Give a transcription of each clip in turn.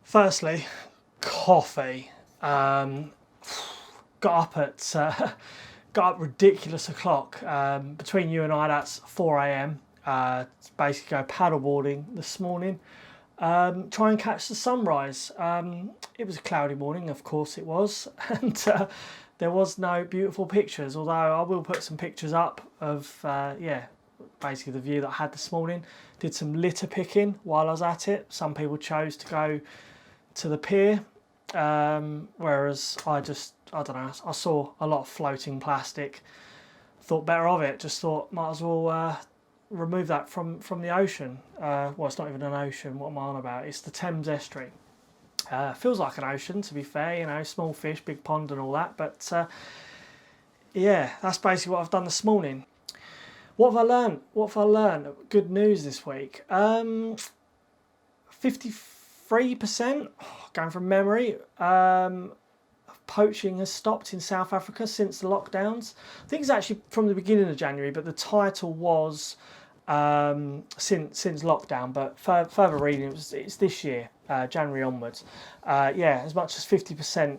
Firstly, coffee. Got up at got up ridiculous o'clock. Between you and I, that's 4 a.m. Basically go paddleboarding this morning. Try and catch the sunrise. It was a cloudy morning, of course it was, and there was no beautiful pictures. Although I will put some pictures up of basically the view that I had this morning. Did some litter picking while I was at it. Some people chose to go to the pier, whereas I don't know, I saw a lot of floating plastic, thought better of it, just thought might as well remove that from the ocean. Well, it's not even an ocean, what am I on about? It's the Thames estuary. Feels like an ocean, to be fair, you know, small fish, big pond and all that, but yeah, that's basically what I've done this morning. What have I learned? What have I learned? Good news this week. 53%, going from memory, poaching has stopped in South Africa since the lockdowns. I think it's actually from the beginning of January, but the title was since lockdown. But further reading, it's this year, January onwards. As much as 50%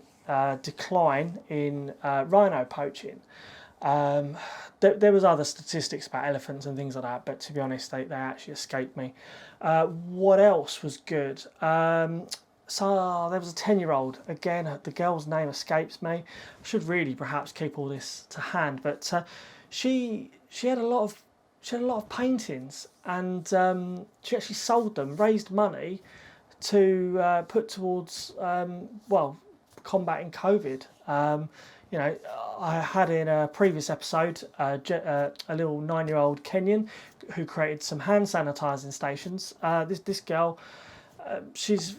decline in rhino poaching. There was other statistics about elephants and things like that, but to be honest, they actually escaped me. What else was good? So there was a 10-year-old. Again, the girl's name escapes me. I should really perhaps keep all this to hand, but she had a lot of paintings, and she actually sold them, raised money to put towards combating COVID. I had in a previous episode a little 9-year-old Kenyan who created some hand sanitizing stations. This girl, she's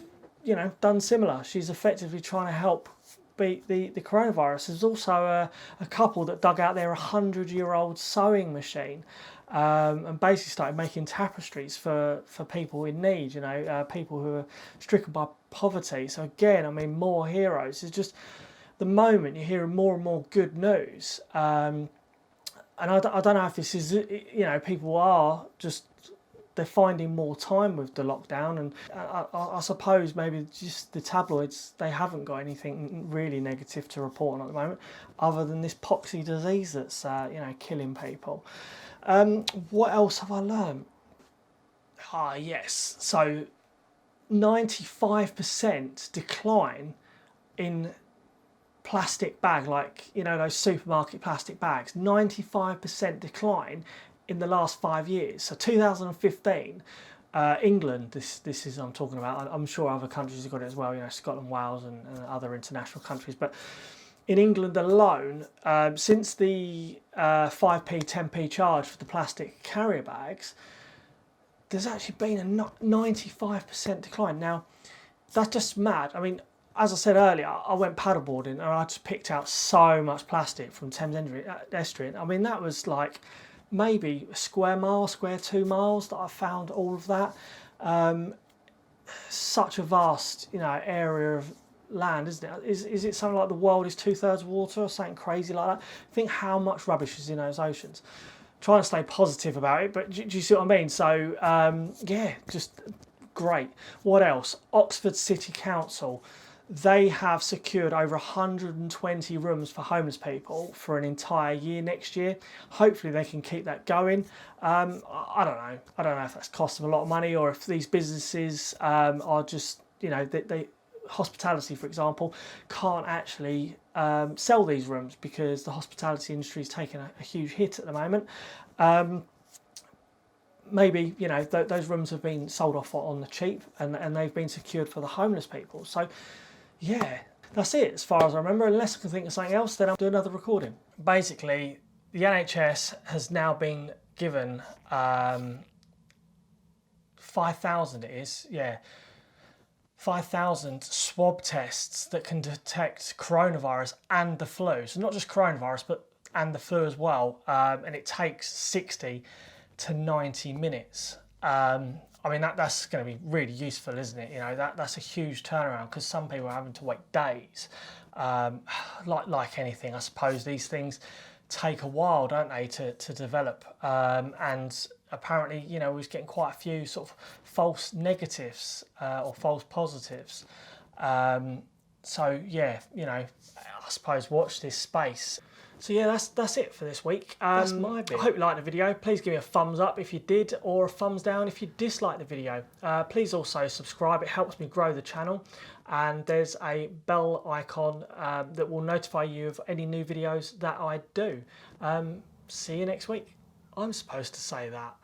done similar. She's effectively trying to help beat the coronavirus. There's also a couple that dug out their 100-year-old sewing machine and basically started making tapestries for people in need. People who are stricken by poverty. So again, I mean, more heroes. It's just the moment you're hearing more and more good news, and I don't know if this is, people are just, they're finding more time with the lockdown, and I suppose maybe just the tabloids, they haven't got anything really negative to report on at the moment, other than this poxy disease that's killing people. What else have I learned? Yes, so 95% decline in plastic bag, those supermarket plastic bags. 95% decline in the last 5 years. So 2015, England, this is I'm talking about. I'm sure other countries have got it as well, Scotland, Wales and other international countries, but in England alone, since the 5p 10p charge for the plastic carrier bags, there's actually been a 95% decline. Now that's just mad. I mean, as I said earlier, I went paddleboarding and I just picked out so much plastic from Thames estuary. I mean, that was like maybe a square 2 miles that I found all of that. Such a vast, area of land, isn't it? Is it something like the world is 2/3 water or something crazy like that? Think how much rubbish is in those oceans. Try and stay positive about it, but do you see what I mean? So, just great. What else? Oxford City Council. They have secured over 120 rooms for homeless people for an entire year next year. Hopefully they can keep that going. I don't know. I don't know if that's cost them a lot of money or if these businesses are just, they hospitality, for example, can't actually sell these rooms because the hospitality industry is taking a huge hit at the moment. Maybe, those rooms have been sold off on the cheap and they've been secured for the homeless people. So, yeah, that's it as far as I remember. Unless I can think of something else, then I'll do another recording. Basically, the NHS has now been given 5,000, 5,000 swab tests that can detect coronavirus and the flu. So not just coronavirus, and the flu as well. And it takes 60 to 90 minutes. I mean, that's going to be really useful, isn't it? That's a huge turnaround because some people are having to wait days. Like anything, I suppose these things take a while, don't they, to develop. And apparently, you know, we was getting quite a few sort of false negatives or false positives. So yeah, you know, I suppose watch this space. So yeah, that's it for this week. That's my bit. I hope you liked the video. Please give me a thumbs up if you did, or a thumbs down if you disliked the video. Please also subscribe, it helps me grow the channel. And there's a bell icon that will notify you of any new videos that I do. See you next week. I'm supposed to say that.